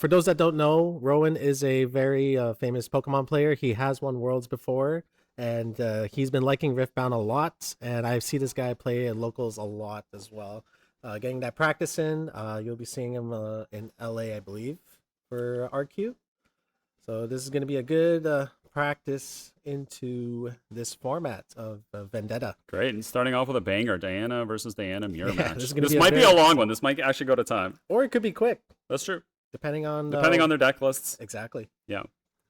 For those that don't know, Rowan is a very famous Pokemon player. He has won Worlds before, and he's been liking Riftbound a lot. And I see this guy play at locals a lot as well. Getting that practice in, you'll be seeing him in LA, I believe, for RQ. So this is going to be a good practice into this format of Vendetta. Great, and starting off with a banger, Diana versus Diana mirror match. This might be a long one. This might actually go to time. Or it could be quick. That's true. Depending on their deck lists. Exactly. Yeah.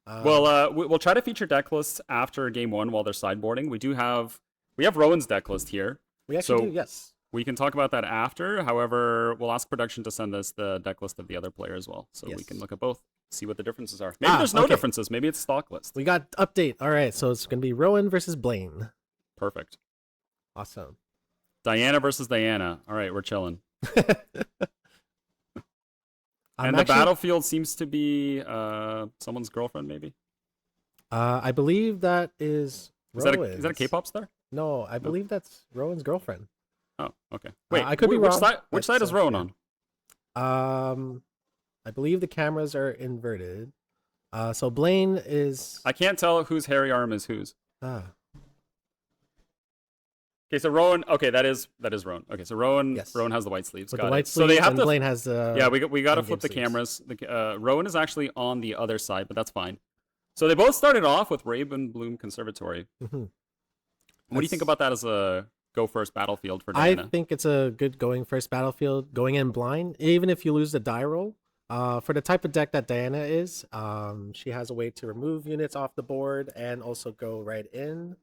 We'll try to feature deck lists after game one while they're sideboarding. We have Rowan's deck list here. We actually do, yes. We can talk about that after. However, we'll ask production to send us the deck list of the other player as well, so we can look at both, see what the differences are. Maybe there's no differences. Maybe it's stock list. We got update. All right, so it's going to be Rowan versus Blaine. Perfect. Awesome. Diana versus Diana. All right, we're chilling. And the battlefield seems to be someone's girlfriend, maybe? I believe that is Rowan's. Is that a K-pop star? No, I believe that's Rowan's girlfriend. Oh, okay. Wait, I could be wrong. Which side is Rowan on? I believe the cameras are inverted. So Blaine is... I can't tell whose hairy arm is whose. Okay, so Rowan. Okay, that is Rowan. Okay, so Rowan. Yes. Rowan has the white sleeves. Got the white sleeves, so they have to. Blaine has the. Yeah, we got to flip the cameras. Rowan is actually on the other side, but that's fine. So they both started off with Raven Bloom Conservatory. Mm-hmm. What do you think about that as a go first battlefield for Diana? I think it's a good going first battlefield, going in blind, even if you lose the die roll. For the type of deck that Diana is, she has a way to remove units off the board and also go right in.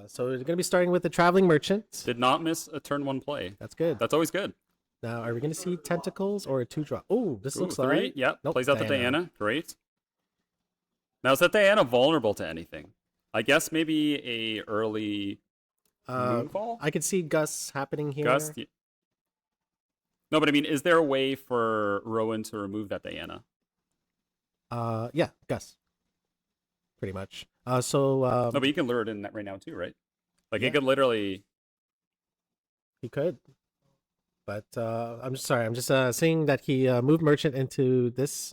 So we're going to be starting with the Traveling Merchant. Did not miss a turn one play. That's good. That's always good. Now, are we going to see Tentacles or a 2-drop? Oh, this looks 3. like... Yep, nope, plays out the Diana. Great. Now, is that Diana vulnerable to anything? I guess maybe a early Moonfall? I could see Gus happening here. Gus? No, but I mean, is there a way for Rowan to remove that Diana? Yeah, Gus. Pretty much. No, but you can lure it in right now too, right? Like, it could literally... He could. But I'm just sorry. I'm just seeing that he moved Merchant into this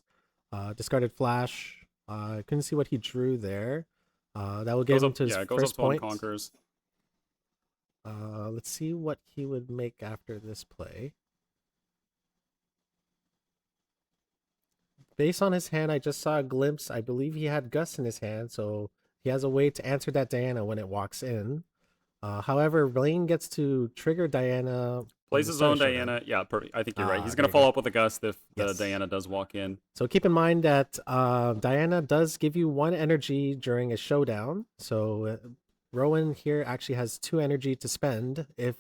discarded Flash. I couldn't see what he drew there. That will get him to his first point. Conquers. Let's see what he would make after this play. Based on his hand, I just saw a glimpse. I believe he had Gus in his hand, so he has a way to answer that Diana when it walks in. However, Blaine gets to trigger Diana. Plays his own Diana. Yeah, perfect. I think you're right. He's going to follow up with a Gus if the Diana does walk in. So keep in mind that Diana does give you 1 energy during a showdown. So Rowan here actually has 2 energy to spend if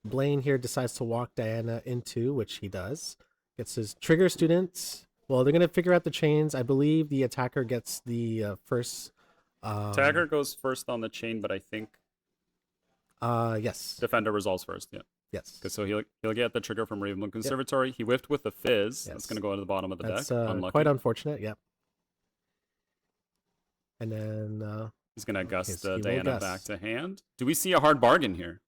Blaine here decides to walk Diana into, which he does. Gets his trigger students. Well, they're going to figure out the chains. I believe the attacker gets the first... attacker goes first on the chain, but I think... yes. Defender resolves first, yeah. Yes. So he'll get the trigger from Ravenloom Conservatory. Yep. He whiffed with the Fizz. Yes. That's going to go to the bottom of the deck. Unlucky. Quite unfortunate, yep. And then... he's going to gust Diana back to hand. Do we see a hard bargain here?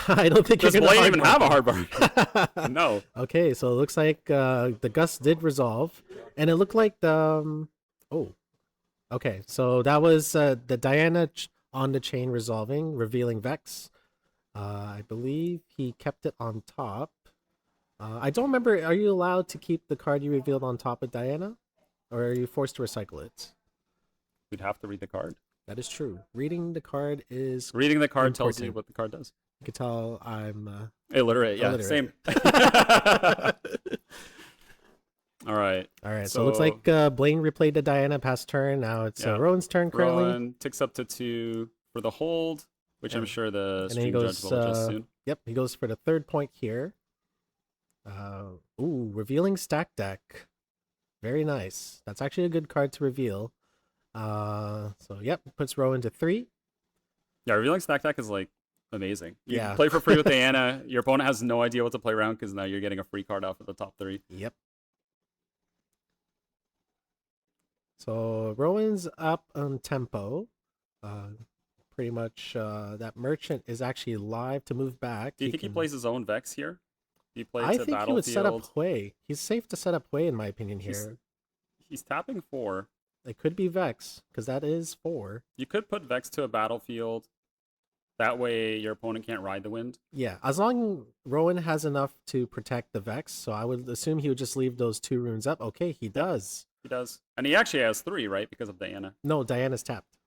I don't think does Blaine even have a hard bargain? No. Okay, so it looks like the Gus did resolve, and it looked like the okay, so that was the Diana on the chain resolving, revealing Vex. I believe he kept it on top. I don't remember. Are you allowed to keep the card you revealed on top of Diana, or are you forced to recycle it? We'd have to read the card. That is true. Reading the card is reading the card important. Tells you what the card does. You can tell I'm illiterate. Yeah, illiterate. Same. All right. So it looks like Blaine replayed the Diana past turn. Now it's Rowan's turn currently. Rowan ticks up to 2 for the hold, which I'm sure the stream goes, judge will adjust soon. Yep, he goes for the 3rd point here. Revealing stack deck. Very nice. That's actually a good card to reveal. So yep, puts Rowan to 3. Yeah, revealing stack deck is like amazing. You can play for free with Diana. Your opponent has no idea what to play around because now you're getting a free card off of the top 3. Yep. So Rowan's up on tempo. Pretty much that Merchant is actually live to move back. Do you think he plays his own Vex here? I think he would set up Hui. He's safe to set up Hui in my opinion here. He's tapping 4. It could be Vex, because that is 4. You could put Vex to a battlefield. That way your opponent can't ride the wind. Yeah, as long Rowan has enough to protect the Vex, so I would assume he would just leave those 2 runes up. Okay, he does. He does. And he actually has 3, right? Because of Diana. No, Diana's tapped.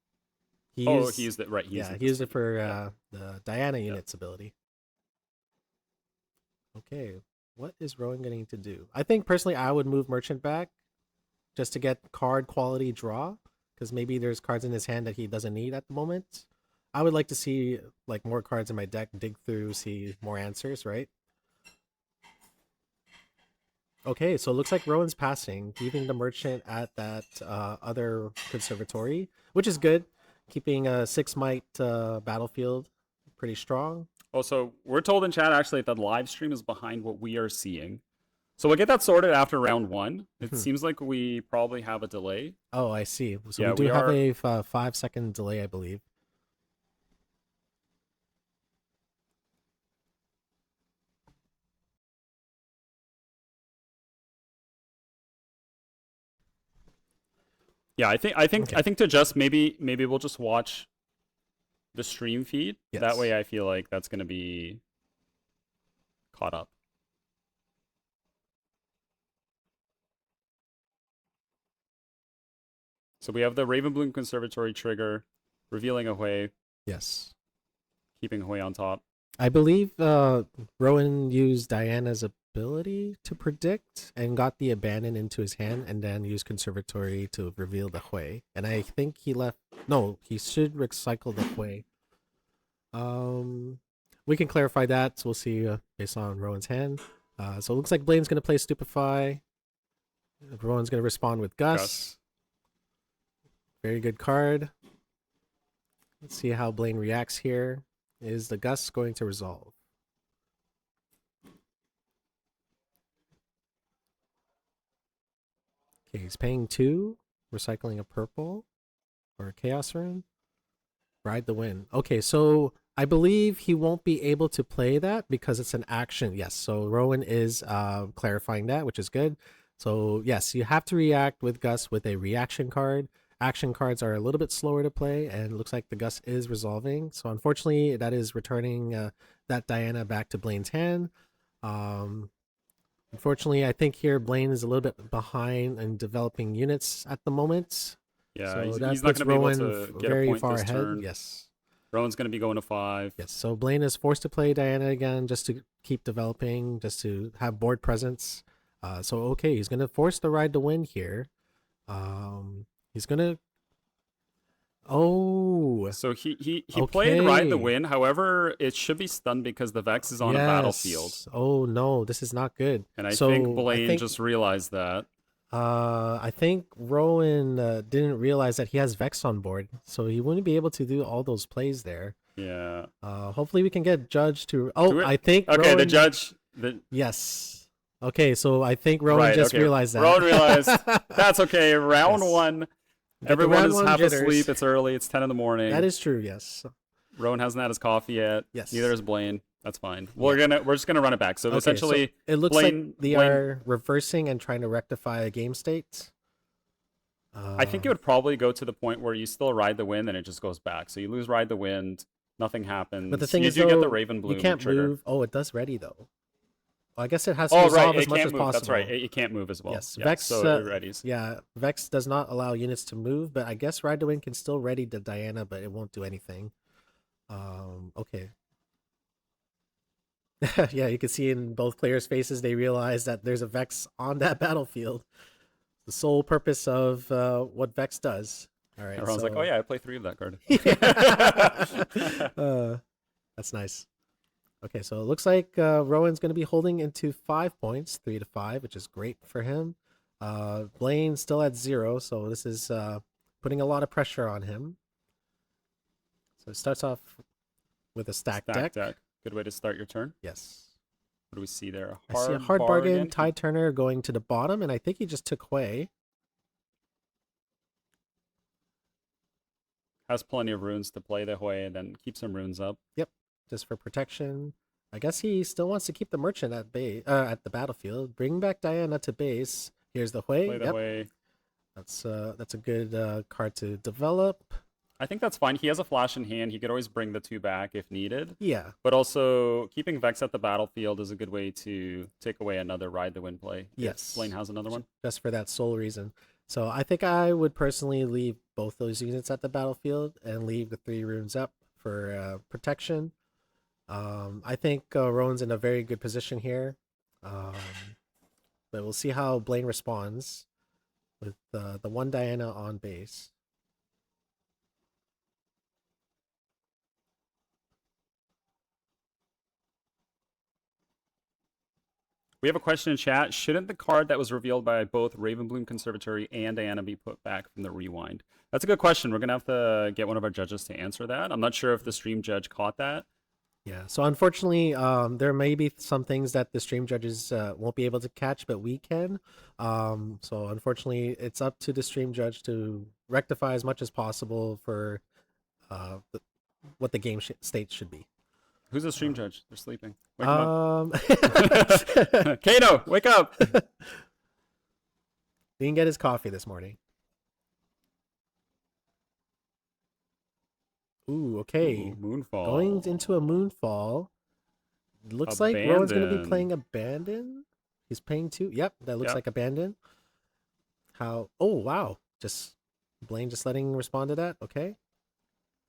He used it, right. He used it for the Diana unit's ability. Okay, what is Rowan going to do? I think personally I would move Merchant back just to get card quality draw, because maybe there's cards in his hand that he doesn't need at the moment. I would like to see like more cards in my deck, dig through, see more answers, right? Okay, so it looks like Rowan's passing, leaving the Merchant at that other conservatory, which is good. Keeping a 6 might battlefield pretty strong. Oh, so we're told in chat actually that the live stream is behind what we are seeing. So we'll get that sorted after round 1. It seems like we probably have a delay. Oh, I see. So yeah, we do have a 5-second delay, I believe. Yeah, I think to just maybe we'll just watch the stream feed. Yes. That way I feel like that's going to be caught up. So we have the Ravenbloom Conservatory trigger, revealing Hui. Yes. Keeping Hui on top. I believe Rowan used Diana's ability to predict and got the Abandon into his hand and then used Conservatory to reveal the Hui. And I think he left... No, he should recycle the Hui. We can clarify that. So we'll see based on Rowan's hand. So it looks like BlainJ's going to play Stupefy. Rowan's going to respond with Gus. Very good card. Let's see how BlainJ reacts here. Is the Gus going to resolve? Okay, he's paying 2, recycling a purple or a Chaos Rune. Ride the wind. Okay, so I believe he won't be able to play that because it's an action. Yes, so Rowan is clarifying that, which is good. So yes, you have to react with Gus with a reaction card. Action cards are a little bit slower to play, and it looks like the Gus is resolving. So unfortunately, that is returning that Diana back to BlainJ's hand. Unfortunately, I think here BlainJ is a little bit behind in developing units at the moment. Yeah, so he's not going to be able to get a point this turn. Yes. Rowan's going to be going to 5. Yes, so BlainJ is forced to play Diana again just to keep developing, just to have board presence. So okay, he's going to force the Ride the Wind here. He's gonna. Oh. So he played Ride the Wind. However, it should be stunned because the Vex is on a battlefield. Oh no, this is not good. And I think BlainJ just realized that. I think Rowan didn't realize that he has Vex on board, so he wouldn't be able to do all those plays there. Yeah. Hopefully we can get Judge to. Oh, I think. Okay, Rowan... the Judge. Yes. Okay, so I think Rowan realized that. Rowan realized. That's okay. Round 1. Everyone is half asleep. It's early. It's 10 in the morning. That is true. Yes. Rowan hasn't had his coffee yet. Yes. Neither is BlainJ. That's fine. We're just gonna run it back. So essentially, so it looks like they are reversing and trying to rectify a game state. I think it would probably go to the point where you still Ride the Wind and it just goes back. So you lose Ride the Wind, nothing happens. But the thing is, you get the Ravenbloom you can't trigger. move. Oh, it does ready though. Well, I guess it has to resolve as much as possible. That's right. It can't move as well. Yes, yeah, Vex. So it readies. Yeah, Vex does not allow units to move, but I guess Ride the Wind can still ready the Diana, but it won't do anything. Okay. Yeah, you can see in both players' faces they realize that there's a Vex on that battlefield. The sole purpose of what Vex does. All right. Everyone's like, oh yeah, I play 3 of that card. That's nice. Okay, so it looks like Rowan's going to be holding into 5 points, 3 to 5, which is great for him. BlainJ still at 0, so this is putting a lot of pressure on him. So it starts off with a stack deck. Good way to start your turn. Yes. What do we see there? I see a hard bargain. Tide Turner going to the bottom, and I think he just took Hui. Has plenty of runes to play the Hui, and then keep some runes up. Yep. Just for protection. I guess he still wants to keep the Merchant at the battlefield. Bring back Diana to base. Here's the Hui. Play the Hui. that's a good card to develop. I think that's fine. He has a flash in hand. He could always bring the 2 back if needed. Yeah. But also, keeping Vex at the battlefield is a good way to take away another Ride the Wind play. Yes. If Blaine has another one. Just for that sole reason. So I think I would personally leave both those units at the battlefield and leave the 3 runes up for protection. I think Rowan's in a very good position here. But we'll see how Blaine responds with the 1 Diana on base. We have a question in chat. Shouldn't the card that was revealed by both Ravenbloom Conservatory and Diana be put back from the rewind? That's a good question. We're going to have to get one of our judges to answer that. I'm not sure if the stream judge caught that. Yeah, so unfortunately, there may be some things that the stream judges won't be able to catch, but we can. So unfortunately, it's up to the stream judge to rectify as much as possible for what the game state should be. Who's the stream judge? They're sleeping. Wake them up. Kato, wake up! Didn't get his coffee this morning. Ooh, okay. Ooh, Moonfall. Going into a Moonfall. Looks like Rowan's going to be playing Abandon. He's paying 2. Yep, that looks like Abandon. How? Oh, wow. Just Blaine just letting respond to that. Okay.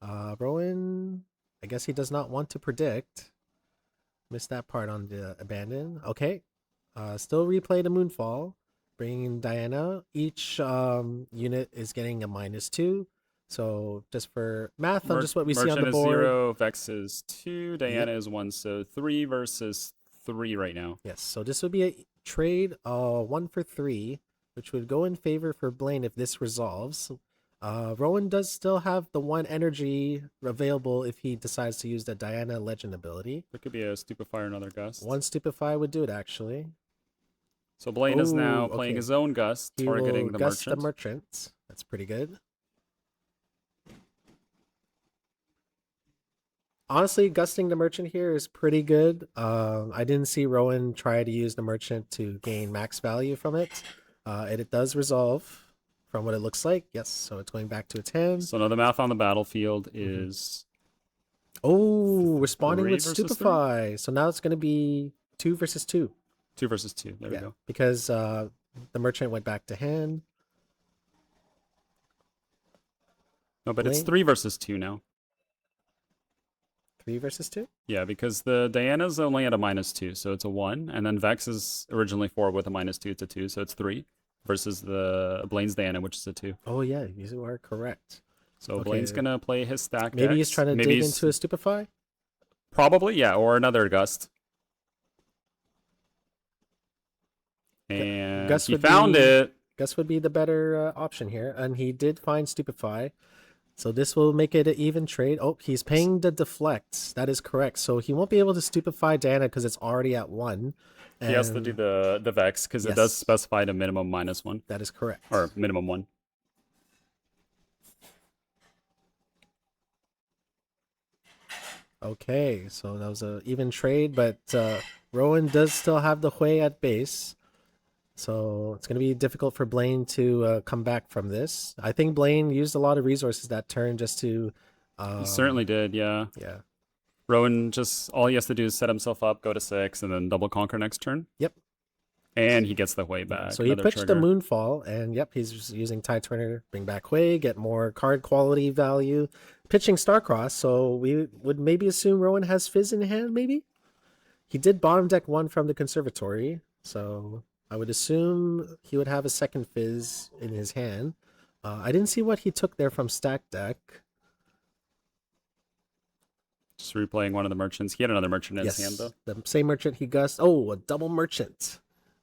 Rowan, I guess he does not want to predict. Missed that part on the Abandon. Okay. Still replay the Moonfall. Bringing in Diana. Each unit is getting a -2. So just for math on just what we see on the board. Merchant is 0, Vex is 2, Diana is 1, so 3 versus 3 right now. Yes, so this would be a trade 1 for 3, which would go in favor for Blaine if this resolves. Rowan does still have the 1 energy available if he decides to use the Diana Legend ability. There could be a Stupefy or another Gust. 1 Stupefy would do it, actually. So Blaine is now playing his own Gust, targeting the Gust Merchant. the Merchant. That's pretty good. Honestly, gusting the Merchant here is pretty good. I didn't see Rowan try to use the Merchant to gain max value from it. And it does resolve from what it looks like. Yes, so it's going back to its hand. So now the math on the battlefield is... Oh, responding with 3 versus Stupefy. So now it's going to be 2 versus 2. 2 versus 2. There we go. Because the Merchant went back to hand. No, but it's 3 versus 2 now. 3 versus 2? Yeah, because the Diana's only at a -2, so it's a 1. And then Vex is originally 4 with a -2, it's a 2, so it's 3. Versus the Blaine's Diana, which is a 2. Oh, yeah, you are correct. So Blaine's going to play his stack Maybe decks. he's trying to dig into a Stupefy? Probably, yeah, or another Gust. And he found it. Gust would be the better option here, and he did find Stupefy. So this will make it an even trade. Oh, he's paying the deflects. That is correct. So he won't be able to Stupefy Diana because it's already at 1. He has to do the Vex because it does specify the minimum -1. That is correct. Or minimum 1. Okay, so that was an even trade, but Rowan does still have the Hui at base. So it's going to be difficult for Blaine to come back from this. I think Blaine used a lot of resources that turn just to... he certainly did, yeah. Yeah. Rowan just, all he has to do is set himself up, go to 6, and then double conquer next turn. Yep. And he gets the Hui back. So he pitched the Moonfall, and yep, he's just using Tide Turner, bring back Hui, get more card quality value. Pitching Starcross, so we would maybe assume Rowan has Fizz in hand, maybe? He did bottom deck 1 from the Conservatory, so I would assume he would have a second Fizz in his hand. I didn't see what he took there from stack deck. Just replaying one of the merchants. He had another merchant in his hand, though. The same merchant he gust. Oh, a double merchant.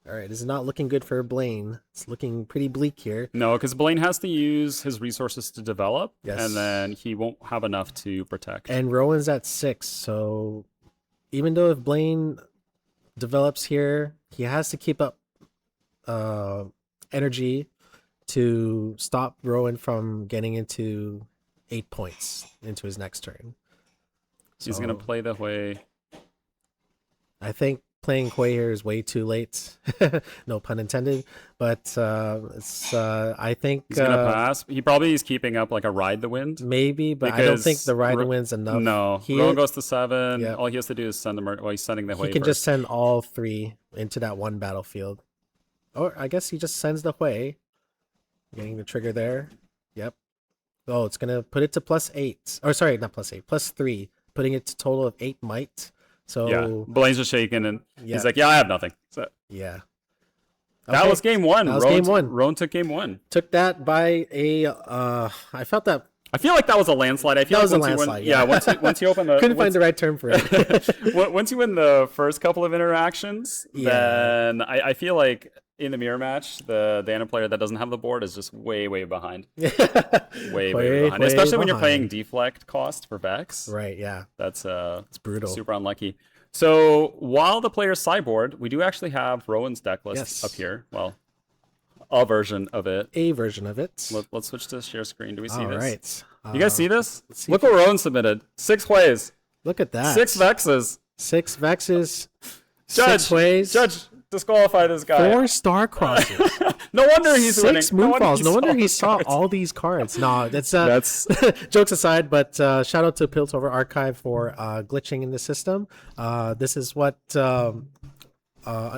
All right, this is not looking good for Blaine. It's looking pretty bleak here. No, because Blaine has to use his resources to develop, and then he won't have enough to protect. And Rowan's at 6, so even though if Blaine develops here, he has to keep up energy to stop Rowan from getting into 8 points into his next turn. He's going to play the Hui. I think playing Hui here is way too late. No pun intended. But it's I think He's gonna pass. He probably is keeping up like a ride the wind. maybe, but I don't think the ride the wind's enough. No, he Rowan goes to 7. Yeah. All he has to do is send them. Well, he's sending the Hui he can first. just send all 3 into that one battlefield. Or I guess he just sends the Hui. Getting the trigger there. Yep. Oh, it's gonna put it to +8. Or sorry, not +8, +3, putting it to total of 8 might. So Yeah, BlainJ just shaking, and Yeah. he's like, "Yeah, I have nothing." So yeah. that Okay. was game 1. That was Rowan, game 1. Rowan took game 1. Took that by a I felt that I feel like that was a landslide. I feel That like was a once you landslide, win, yeah. once you open the couldn't find the right term for it. once you win the first couple of interactions, Yeah. then I feel like in the mirror match, the Diana player that doesn't have the board is just way behind. Way behind. Especially when you're playing deflect cost for Vex. Right, yeah. That's It's brutal. super unlucky. So while the player's sideboard, we do actually have Rowan's deck list Yes. up here. Well, a version of it. A version of it. Let's switch to share screen. Do we see All this? right. You guys see this? see Look what Rowan submitted. 6 Huis. Look at that. 6 Vexes. 6 Vexes. Judge, 6 ways. Judge, disqualify this guy. 4 star crosses. No wonder he's winning. 6 moonfalls. No wonder he these saw cards. all these cards. No, that's That's jokes aside, but shout out to Piltover Archive for glitching in the system. This is what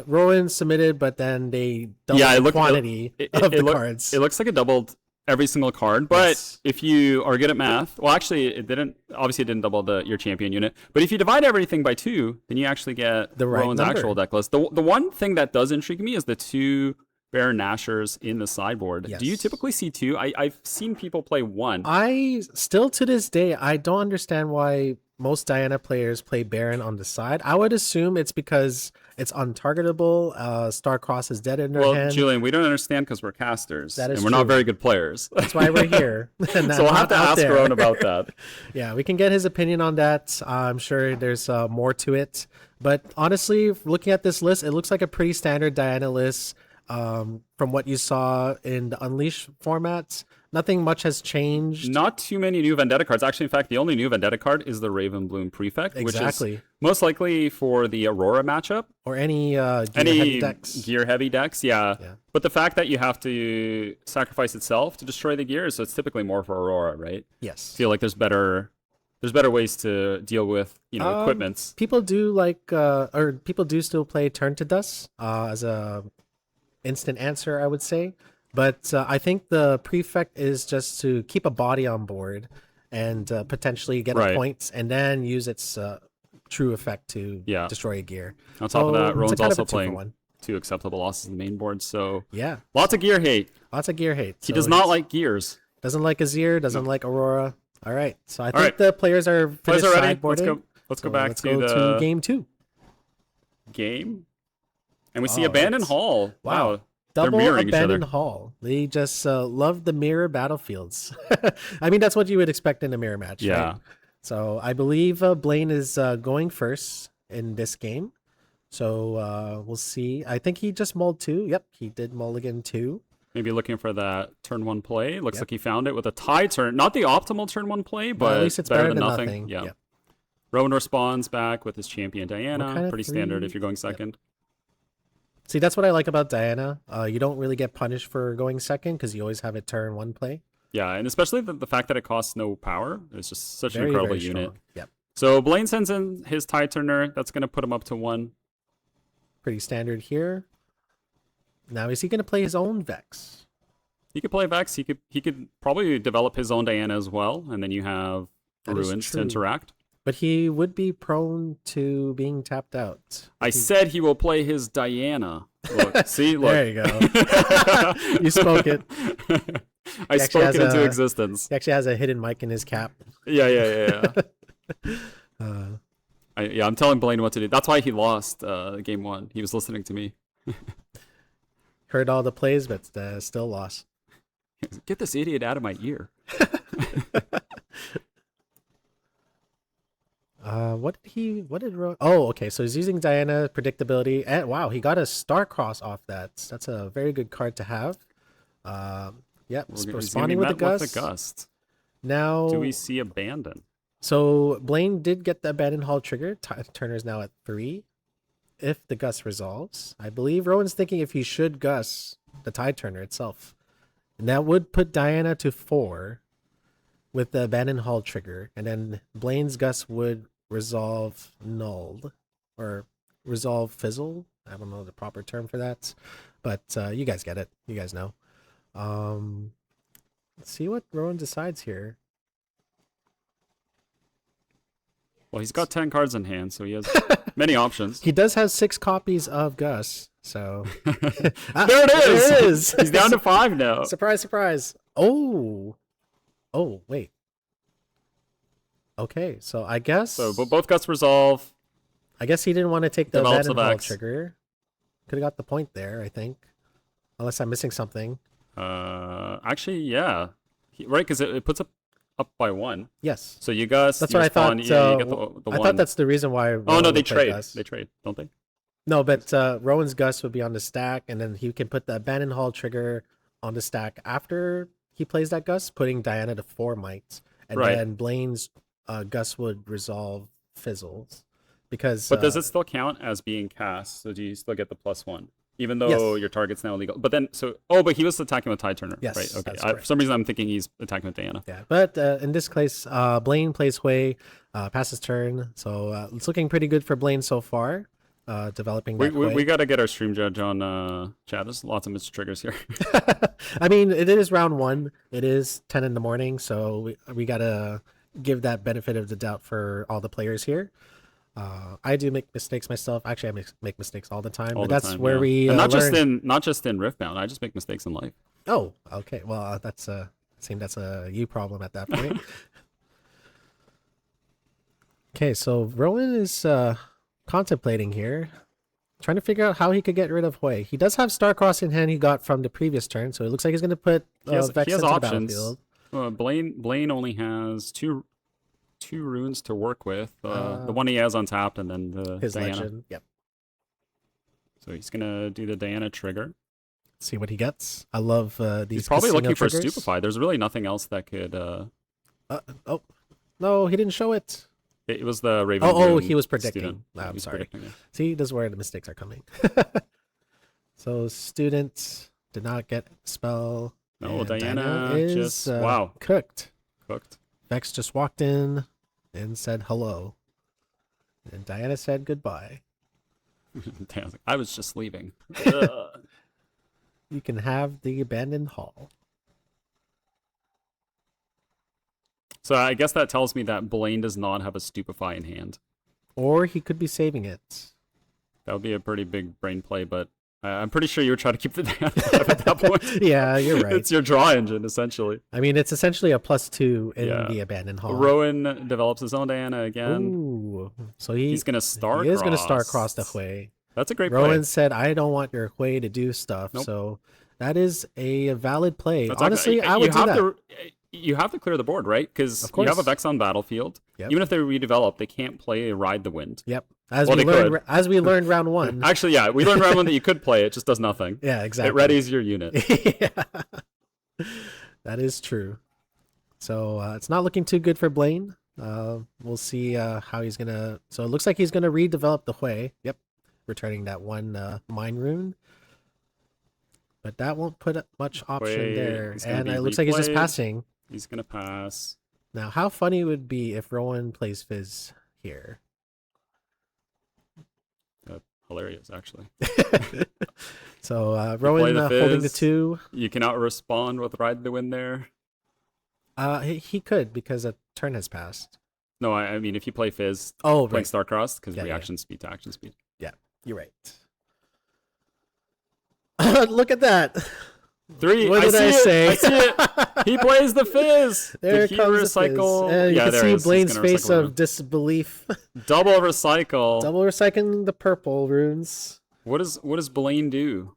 Rowan submitted, but then they doubled the quantity of the cards. It looks like it doubled every single card, but Yes. if you are good at math, well, actually, it didn't. Obviously, it didn't double your champion unit. But if you divide everything by 2, then you actually get The right Rowan's number. actual deck list. The one thing that does intrigue me is the 2 Baron Nashers in the sideboard. Yes. Do you typically see 2? I've seen people play 1. I still to this day I don't understand why most Diana players play Baron on the side. I would assume it's because it's untargetable. Starcross is dead in their Well, hand. Julian, we don't understand because we're casters, That is and we're not true. very good players. That's why we're here. And So we'll have to not out ask there. Rowan about that. Yeah, we can get his opinion on that. I'm sure there's more to it. But honestly, looking at this list, it looks like a pretty standard Diana list. From what you saw in the Unleash formats, nothing much has changed. Not too many new Vendetta cards. Actually, in fact, the only new Vendetta card is the Ravenbloom Prefect, which Exactly. is most likely for the Aurora matchup. Or any Any heavy decks. gear-heavy decks, yeah. Yeah. But the fact that you have to sacrifice itself to destroy the gears, so it's typically more for Aurora, right? Yes. I feel like there's better ways to deal with equipments. People do like or people do still play Turn to Dust as a instant answer, I would say. But I think the prefect is just to keep a body on board and potentially get a Right. point and then use its true effect to Yeah. destroy a gear. On top of that, it's a Rowan's kind of also a 2-for-1. playing 2 acceptable losses in the main board, so Yeah, lots of gear hate. lots of gear hate. He So does not he's- like gears. doesn't like Azir, doesn't like Aurora. All right, so I think right. the players are Players finished are ready. sideboarding. Let's go So back let's to go the to game 2. game. And we see Oh, Abandoned it's- Hall. Wow. They're Double mirroring each other. Abandoned Hall. They just love the mirror battlefields. I mean, that's what you would expect in a mirror match. Yeah. Right? So I believe Blaine is going first in this game. So we'll see. I think he just mulled 2. Yep, he did mulligan 2. Maybe looking for that turn 1 play. Looks Yep. like he found it with a tie turn. Not the optimal turn 1 play, but at least it's better than nothing. Yeah. Yep. Rowan responds back with his champion What Diana. kind of Pretty standard 3? if you're going second. See, that's what I like about Diana. You don't really get punished for going second because you always have a turn 1 play. Yeah, and especially the fact that it costs no power. It's just such Very, an incredible very unit. strong. Yep. So Blaine sends in his tie turner. That's going to put him up to 1. Pretty standard here. Now, is he going to play his own Vex? He could play Vex. He could probably develop his own Diana as well, and then you have That is Ruins to true. interact. But he would be prone to being tapped out. I said he will play his Diana. Look, see, look. There you go. You spoke it. I He actually spoke has it into a- existence. He actually has a hidden mic in his cap. Yeah. Uh, I'm telling Blaine what to do. That's why he lost game 1. He was listening to me. heard all the plays, but still lost. Get this idiot out of my ear. What did Oh, okay. So he's using Diana predictability, and wow, he got a Starcross off that. That's a very good card to have. Yep, He's gonna be responding with the met gust. with a gust. Now, Do we see Abandon? so Blaine did get the Abandoned Hall trigger. Turner's now at 3. if the Gus resolves. I believe Rowan's thinking if he should Gus the Tide Turner itself. And that would put Diana to 4 with the Abandoned Hall trigger. And then Blaine's Gus would resolve nulled or resolve fizzle. I don't know the proper term for that. But you guys get it. You guys know. Let's see what Rowan decides here. Well, he's got 10 cards in hand, so he has many options. He does have 6 copies of Gus, so... There it is! He's down to 5 now. Surprise, surprise. Oh, wait. Okay, so I guess... So, but both Guts resolve. I guess he didn't want to take the Develops Abandoned of Hall X. trigger. Could have got the point there, I think. Unless I'm missing something. Actually, yeah. Right, because it puts up by 1. Yes. So you Gus, That's you what I thought. respond, yeah, you get the I 1. thought that's the reason why... Oh, Rowan no, they would play trade. Gus. They trade, don't they? No, but Rowan's Gus would be on the stack, and then he can put the Abandoned Hall trigger on the stack after he plays that Gus, putting Diana to 4 mites. And Right. then Blaine's Gus would resolve fizzles. Because... But does it still count as being cast? So do you still get the +1? Even though Yes. your target's now illegal. But then, but he was attacking with Tide Turner. Yes, Right, okay. that's For correct. some reason, I'm thinking he's attacking with Diana. Yeah, but in this case, Blaine plays Hui, passes turn. So it's looking pretty good for Blaine so far. Developing that We got to get our stream judge on chat. There's lots of missed triggers here. I mean, it is round 1. It is 10 in the morning, so we got to give that benefit of the doubt for all the players here. I do make mistakes myself. Actually, I make mistakes all the time. All but the that's time, where yeah. we And not learn. just in Riftbound. I just make mistakes in life. Oh, okay. Well, that's I think that's a you problem at that point. Okay, so Rowan is contemplating here, trying to figure out how he could get rid of Hui. He does have Starcross in hand he got from the previous turn, so it looks like he's going to put He has Vex into options. the battlefield. Blaine only has two runes to work with. The one he has untapped, and then the His Diana. legend. Yep. So he's gonna do the Diana trigger. See what he gets. I love these. He's probably casino looking for triggers. Stupefy. There's really nothing else that could. Oh, no, he didn't show it. It was the Raven. Oh, Bloom he was predicting. student. No, I'm He was sorry. predicting it. See, this is where the mistakes are coming. So student did not get spell. No, and Diana is just wow, cooked. cooked. Vex just walked in and said hello, and Diana said goodbye. Diana's like, I was just leaving. You can have the Abandoned Hall. So I guess that tells me that Blaine does not have a Stupefy in hand. Or he could be saving it. That would be a pretty big brain play, but I'm pretty sure you would try to keep the Diana alive at that point. Yeah, you're right. It's your draw engine, essentially. I mean, it's essentially a +2 in Yeah. the Abandoned Hall. Rowan develops his own Diana again. Ooh. So He's going to star He is going to star cross the Hui. That's a great Rowan play. said, I don't want your Hui to do stuff. Nope. So that is a valid play. That's Honestly, I would do that. You have to clear the board, right? Because Of you have a course. Vex on battlefield. Yep. Even if they redevelop, they can't play Ride the Wind. Yep. As Well, we they learned, could. as we learned round 1. Actually, yeah, we learned round 1 that you could play it, just does nothing. Yeah, exactly. It readies your unit. Yeah. That is true. So it's not looking too good for Blaine. We'll see how he's gonna. So it looks like he's gonna redevelop the Hui. Yep, returning that one mine rune. But that won't put up much option Hui there, is gonna and be it looks like he's just replayed. passing. He's going to pass. Now, how funny it would be if Rowan plays Fizz here. Hilarious, actually. So play Rowan the holding the Fizz. 2. You cannot respond with Ride the Wind there. He could because a turn has passed. No, I mean, if you play Fizz, Oh, playing right. Starcross, because Yeah, yeah. reaction speed to action speed. You're right. Look at that. 3. What I did I see say? it. I see it. He plays the Fizz. There Did he comes the Fizz. recycle? And you Yeah, can there see he is. He's Blaine's gonna face recycle the of rune. disbelief. Double recycle. Double recycling the purple runes. What does Blaine do?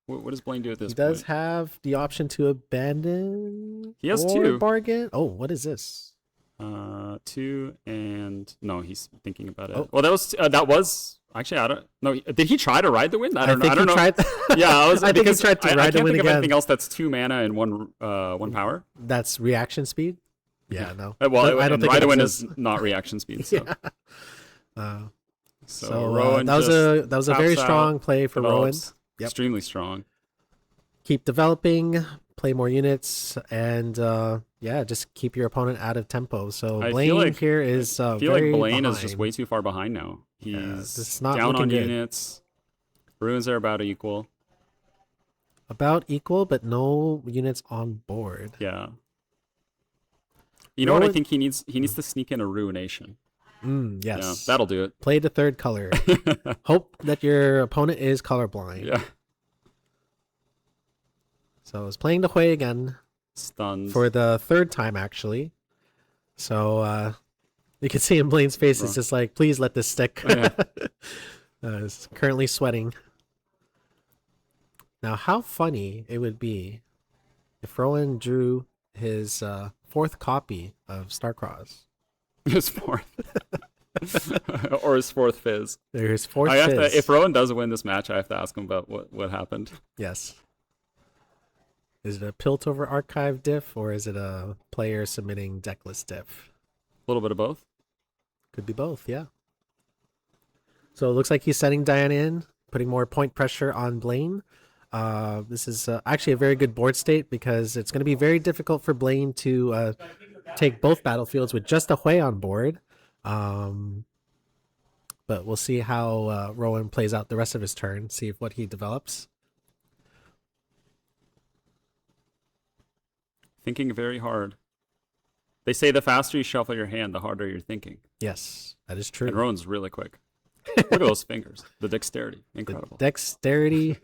What does Blaine do at this He does point? have the option to abandon. He has or 2. bargain. Oh, what is this? 2 and no, he's thinking about it. Oh. Well, that was actually I don't know. Did he try to ride the wind? I don't know. think I don't he know. tried. Yeah, I was. I think he because tried to I ride the can't wind think of again. anything else that's 2 mana and one power. That's reaction speed. Yeah, no. Well, I don't think ride it the wind exists. is not reaction speed. So. Yeah. So Rowan that was just a taps very out, strong play for Rowan. develops. Yep. Extremely strong. Keep developing, play more units, and yeah, just keep your opponent out of tempo. So I Blaine feel like here is I feel very like Blaine behind. is just way too far behind now. Yeah, this He's is not down looking on good. units. Ruins are about equal. About equal, but no units on board. Yeah. You know what I Rowan- think he needs? He needs to sneak in a ruination. Yes. Yeah, that'll do it. Play the third color. Hope that your opponent is colorblind. Yeah. So I was playing the Hui again Stuns. for the third time, actually. So you can see in Blaine's face, it's just like, please let this stick. Yeah. It's currently sweating. Now, how funny it would be if Rowan drew his fourth copy of Starcross. His fourth. Or his fourth fizz. There's fourth I have fizz. to, if Rowan does win this match, I have to ask him about what happened. Yes. Is it a Piltover archive diff, or is it a player submitting decklist diff? A little bit of both. Could be both, yeah. So it looks like he's setting Diana in, putting more point pressure on Blaine. This is actually a very good board state because it's going to be very difficult for Blaine to take both battlefields with just a Hui on board. But we'll see how Rowan plays out the rest of his turn, see what he develops. Thinking very hard. They say the faster you shuffle your hand, the harder you're thinking. Yes, that is true. And Rowan's really quick. Look at those fingers. The dexterity. Incredible. The dexterity,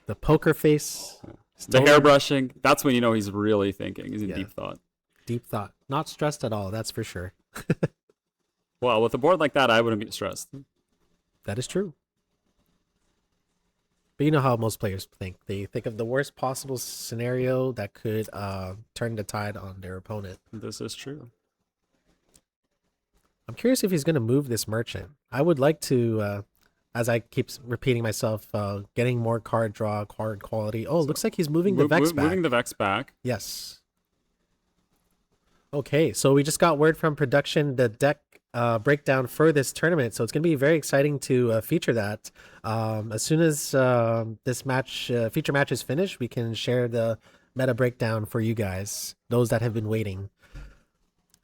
the poker face, The hair brushing. That's when you know he's really thinking. He's in Yeah. deep thought. deep thought. Not stressed at all, that's for sure. Well, with a board like that, I wouldn't be stressed. That is true. But you know how most players think. They think of the worst possible scenario that could turn the tide on their opponent. This is true. I'm curious if he's going to move this merchant. I would like to, as I keep repeating myself, getting more card draw, card quality. Oh, looks like he's moving the Vex back. Moving the Vex back. Yes. Okay, so we just got word from production, the deck breakdown for this tournament. So it's going to be very exciting to feature that. As soon as this match, feature match is finished, we can share the meta breakdown for you guys, those that have been waiting.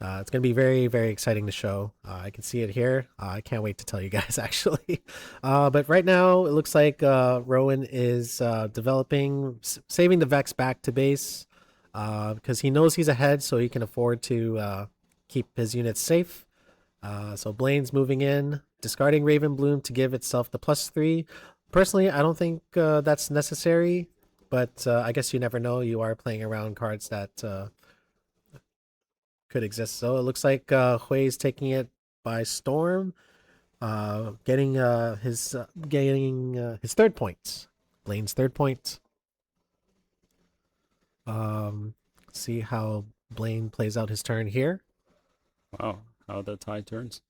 It's going to be very, very exciting to show. I can see it here. I can't wait to tell you guys, actually. But right now, it looks like Rowan is developing, saving the Vex back to base because he knows he's ahead, so he can afford to keep his units safe. So Blaine's moving in, discarding Ravenbloom to give itself the +3. Personally, I don't think that's necessary, but I guess you never know. You are playing around cards that could exist. So it looks like Hui's taking it by storm, getting his third point, Blaine's third point. See how Blaine plays out his turn here. Wow, how the tide turns.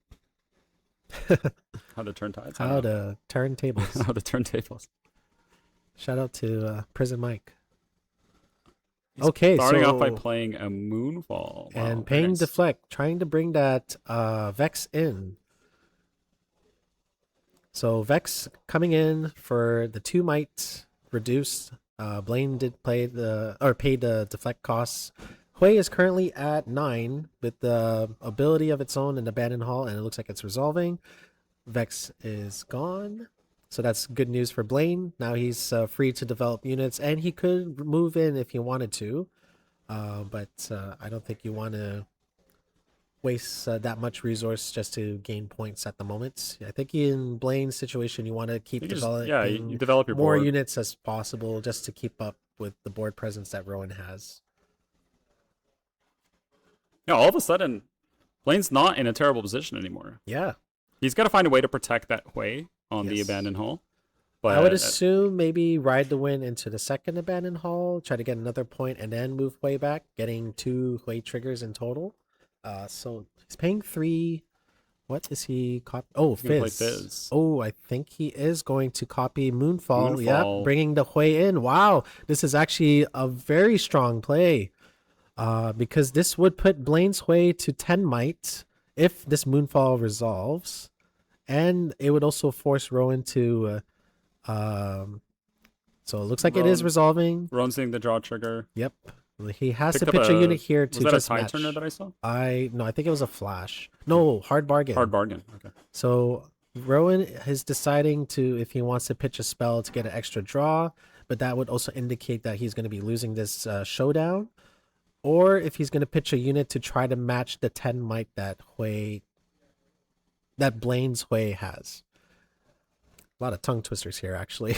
How the turn tides. How to turn tables. How the turntables. Shout out to Prison Mike. He's Okay, starting so off by playing a Moonfall. Wow, and very paying nice. deflect, trying to bring that Vex in. So Vex coming in for the 2 might reduced. Blaine did paid the deflect costs. Hui is currently at 9 with the ability of its own in Abandoned Hall, and it looks like it's resolving. Vex is gone. So that's good news for Blaine. Now he's free to develop units, and he could move in if he wanted to. But I don't think you want to waste that much resource just to gain points at the moment. I think in Blaine's situation, you want to keep You just- developing yeah, you develop your more board. units as possible just to keep up with the board presence that Rowan has. Yeah, all of a sudden, Blaine's not in a terrible position anymore. Yeah. He's got to find a way to protect that Hui on the Yes. Abandoned Hall. But I would assume maybe ride the win into the second Abandoned Hall, try to get another point, and then move Hui back, getting 2 Hui triggers in total. So he's paying 3. What is he copy? Oh, He's gonna play Fizz. Fizz. Oh, I think he is going to copy Moonfall. Yep, Moonfall. bringing the Hui in. Wow, this is actually a very strong play. Because this would put Blaine's Hui to 10 might if this Moonfall resolves. and it would also force Rowan to. So it looks like it is Rowan- resolving. Rowan seeing the draw trigger. Yep, he has Picked to up pitch a unit here Was to that just a tie match. turner that I saw? No, I think it was a flash. No, hard bargain. Hard bargain. Okay. So Rowan is deciding to if he wants to pitch a spell to get an extra draw, but that would also indicate that he's going to be losing this showdown, or if he's going to pitch a unit to try to match the 10 might that BlainJ Hui has. A lot of tongue twisters here, actually.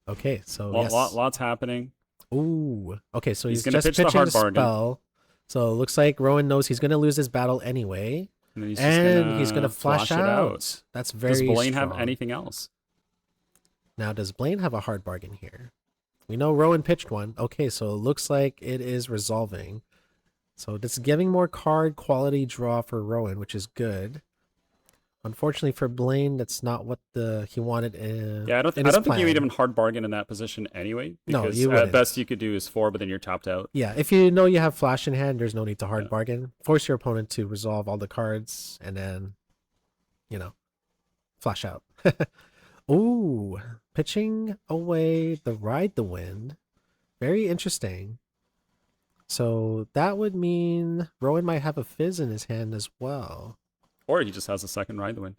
Okay, so yes. Lots happening. Ooh. Okay, so he's gonna just pitch the pitching hard a bargain. spell. So it looks like Rowan knows he's going to lose his battle anyway. And then He's gonna flash it out. That's very Does Blaine have strong. anything else? Now, does Blaine have a hard bargain here? We know Rowan pitched one. Okay, so it looks like it is resolving. So this is giving more card quality draw for Rowan, which is good. Unfortunately for Blaine, that's not what he wanted. Yeah, I don't think you would even hard bargain in that position anyway. No, Because you at wouldn't. best you could do is 4, but then you're tapped out. Yeah, if you know you have flash in hand, there's no need to hard bargain. Force your opponent to resolve all the cards and then, flash out. Ooh, pitching away the Ride the Wind. Very interesting. So that would mean Rowan might have a Fizz in his hand as well. Or he just has a second Ride the Wind.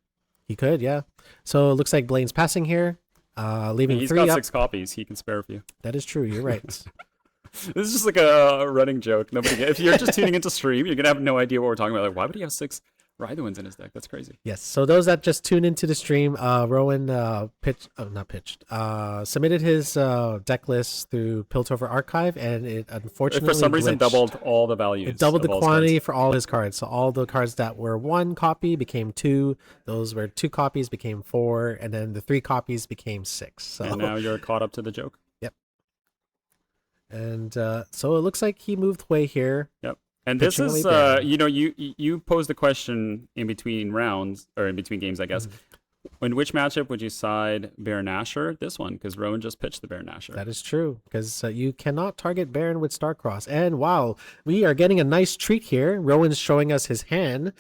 He could, yeah. So it looks like Blaine's passing here, leaving He's 3 got up. 6 copies. He can spare a few. That is true. You're right. This is just like a running joke. If you're just tuning into stream, you're gonna have no idea what we're talking about. Like, why would he have 6 Ride the Winds in his deck? That's crazy. Yes. So those that just tuned into the stream, Rowan submitted his deck list through Piltover Archive, and it unfortunately For some reason, glitched. doubled all the values. It doubled the of all his quantity cards. for all his cards. So all the cards that were 1 copy became 2. Those were 2 copies became 4, and then the 3 copies became 6. So And now you're caught up to the joke. Yep. And so it looks like he moved way here. Yep. And this Pitching is, away Baron. you posed a question in between rounds, or in between games, I guess. In which matchup would you side Baron Nashor? This one, because Rowan just pitched the Baron Nashor. That is true, because you cannot target Baron with Starcross. And wow, we are getting a nice treat here. Rowan's showing us his hand.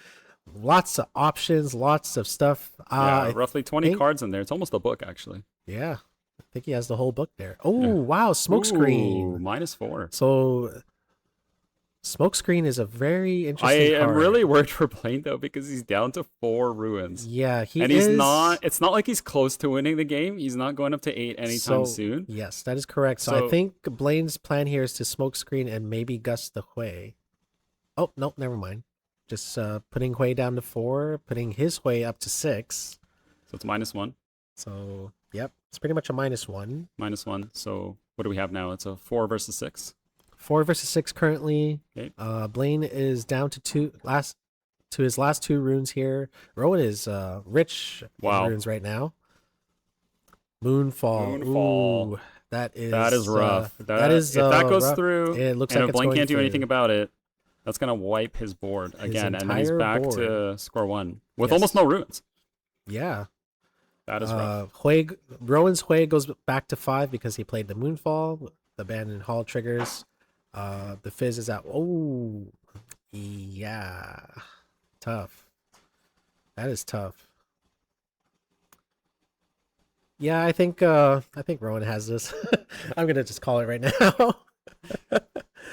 Lots of options, lots of stuff. Roughly 20 cards in there. It's almost a book, actually. Yeah, I think he has the whole book there. Oh, wow, Smokescreen. Ooh, -4. So Smokescreen is a very interesting I am card. really worried for Blaine, though, because he's down to 4 ruins. Yeah, It's not like he's close to winning the game. He's not going up to 8 anytime soon. Yes, that is correct. So I think Blaine's plan here is to Smokescreen and maybe gust the Hui. Oh, nope, never mind. Just putting Hui down to 4, putting his Hui up to 6. So it's -1. So, yep, it's pretty much a -1. -1. So what do we have now? It's a 4 versus 6. 4 versus 6 currently. Okay. Blaine is down to his last 2 runes here. Rowan is rich in runes right now. Moonfall. Ooh, that is rough. If that goes rough, through, it looks and like if it's Blaine going can't do through. anything about it, that's gonna wipe his board again, and then he's entire back board. to square 1 with Yes. almost no runes. Yeah. That is rough. Rowan's Hui goes back to 5 because he played the Moonfall. The Abandoned Hall triggers. The Fizz is out. Oh, yeah. Tough. That is tough. Yeah, I think Rowan has this. I'm gonna just call it right now.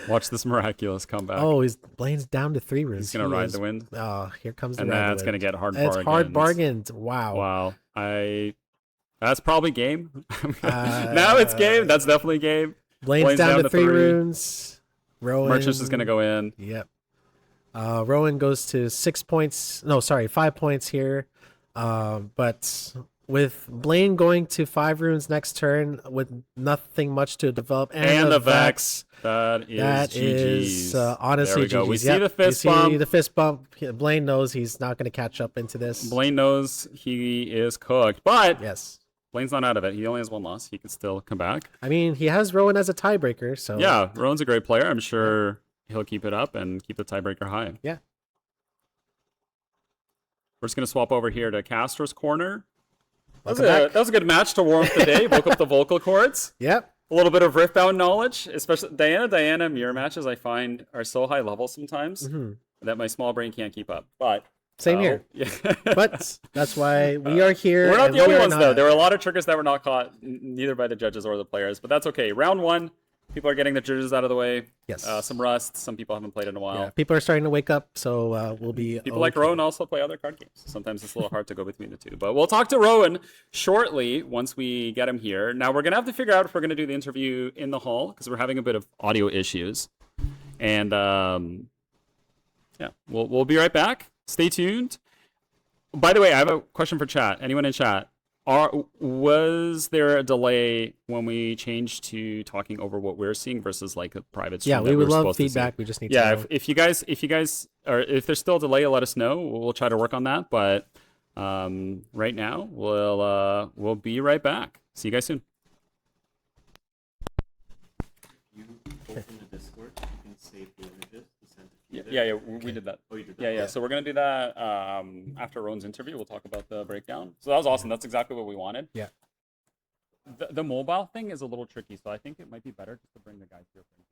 Watch this miraculous comeback. Oh, Blaine's down to 3 runes. He's gonna ride the wind, Oh, here comes the and ride the that's gonna wind. get hard. It's hard bargained. Wow. Wow. That's probably game. Now it's game. That's definitely game. Blaine's down to 3 runes. Rowan. Merchant's just gonna go in. Yep. Rowan goes to 6 points. No, sorry, 5 points here. But with Blaine going to 5 runes next turn with nothing much to develop, and the Vex. That That GG's. is honestly There we go. GG's. We see Yep. the fist You see bump. the fist bump. Blaine knows he's not going to catch up into this. Blaine knows he is cooked, but Yes. Blaine's not out of it. He only has 1 loss. He can still come back. I mean, he has Rowan as a tiebreaker, so Yeah, Rowan's a great player. I'm sure he'll keep it up and keep the tiebreaker high. Yeah. We're just going to swap over here to Castro's corner. Welcome back. That was a good match to warm up the day. Woke up the vocal cords. Yep. A little bit of Riftbound knowledge, especially Diana mirror matches I find are so high level sometimes Mhm. that my small brain can't keep up. But Same here. Yeah. But that's why we are here. We're not and the only we are ones, not though. out. There were a lot of triggers that were not caught, neither by the judges or the players. But that's okay. Round 1, people are getting the judges out of the way. Yes. Some rust. Some people haven't played in a while. Yeah, people are starting to wake up, so we'll be People like Rowan also play other card games. Sometimes it's a little hard to go between the two. But we'll talk to Rowan shortly once we get him here. Now, we're going to have to figure out if we're going to do the interview in the hall because we're having a bit of audio issues. And yeah, we'll be right back. Stay tuned. By the way, I have a question for chat. Anyone in chat? Was there a delay when we changed to talking over what we're seeing versus like a private stream? Yeah, we would love feedback. We just need to know. if you guys or if there's still a delay, let us know. We'll try to work on that. But right now, we'll be right back. See you guys soon. You open the Discord, you can save the images to send to Peter. Yeah, we did that. Oh, you did that? Yeah. So we're gonna do that after Rowan's interview. We'll talk about the breakdown. So that was awesome. That's exactly what we wanted. Yeah. The mobile thing is a little tricky, so I think it might be better just to bring the guys here for interview.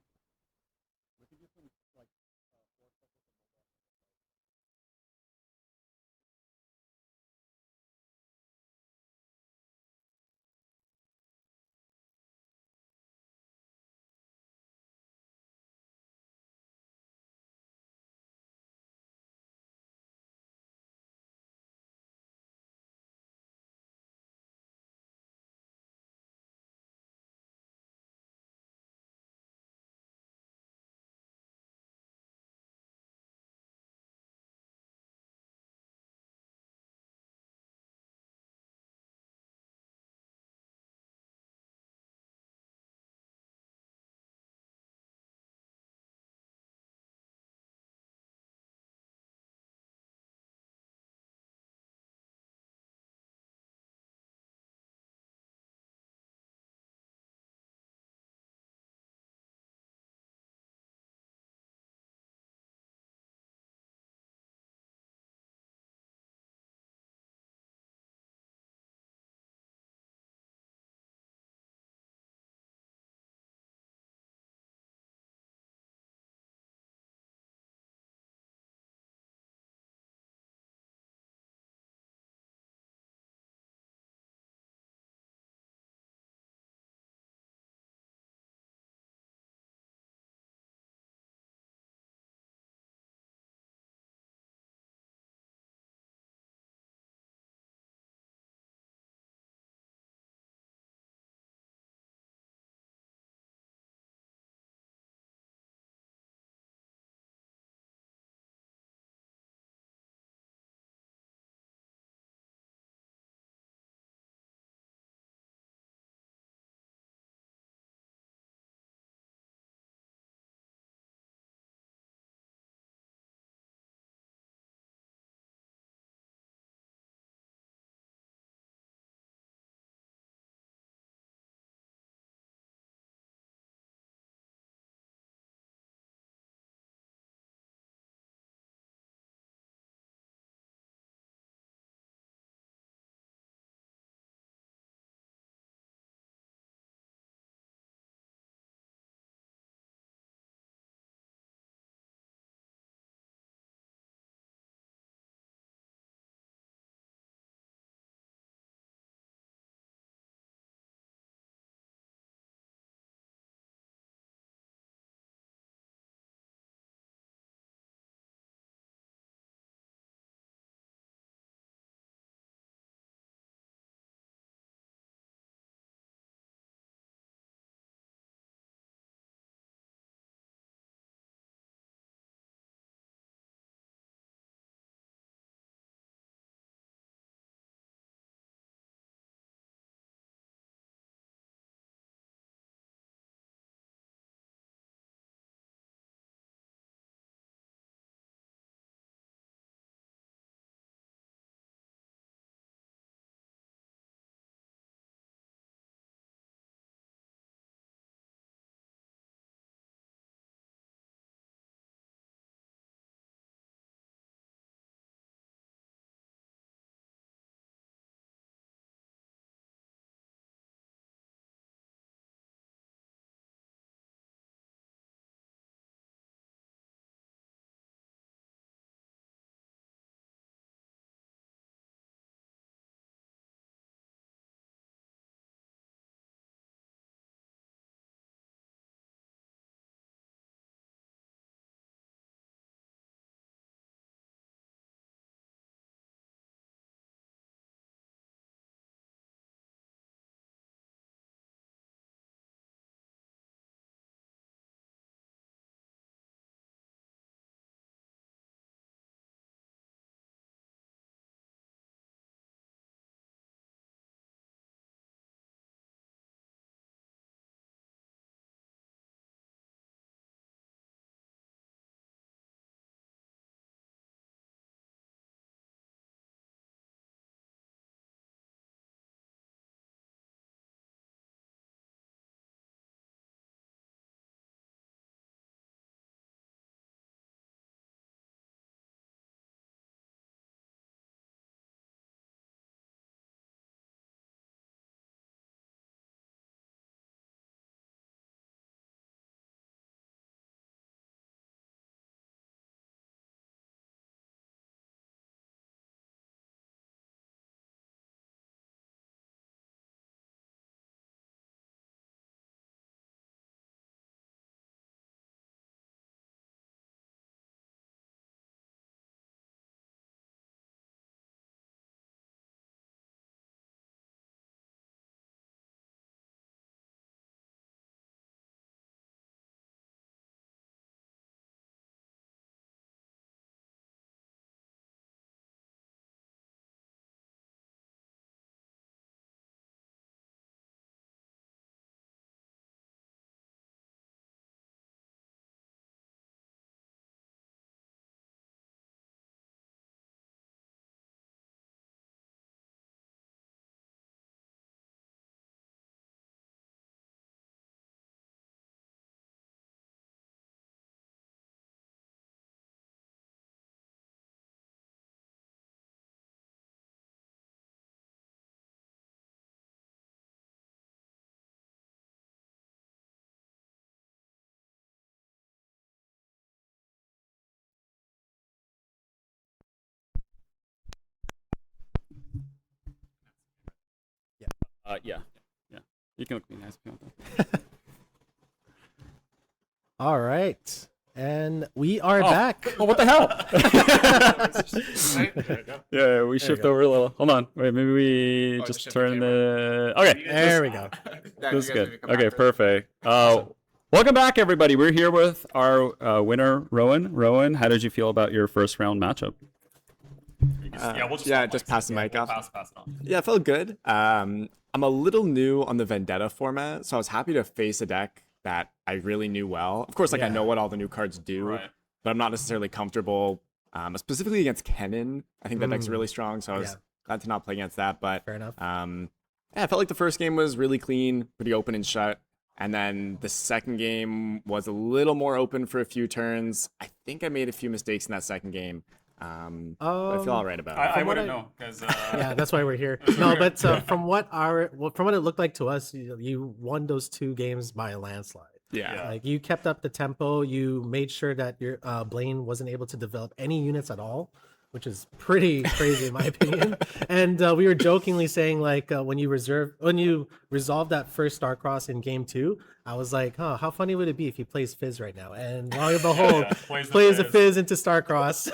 Yeah. You can look me nice if you want that. All right. And we are back. Oh, what the hell? There we go. Yeah, we shift over a little. Hold on. Wait, maybe we just shift the turn camera. the. Okay, There we go. this is good. Okay, perfect. Welcome back, everybody. We're here with our winner, Rowan. Rowan, how did you feel about your first round matchup? Just pass the mic off. Pass it on. Yeah, it felt good. I'm a little new on the Vendetta format, so I was happy to face a deck that I really knew well. Of course, I know what all the new cards do, Right. but I'm not necessarily comfortable, specifically against Kennen. I think that deck's really strong, so I was glad to not play against that. But Fair enough. I felt like the first game was really clean, pretty open and shut. And then the second game was a little more open for a few turns. I think I made a few mistakes in that second game. But I feel all right about it. I From what wouldn't I- know because Yeah, that's why we're here. No, but from what it looked like to us, you won those 2 games by a landslide. Yeah. Like you kept up the tempo. You made sure that your Blaine wasn't able to develop any units at all, which is pretty crazy in my opinion. And we were jokingly saying like when you resolved that first Starcross in game 2, I was like, how funny would it be if he plays Fizz right now? And lo and behold, plays the Fizz into Starcross.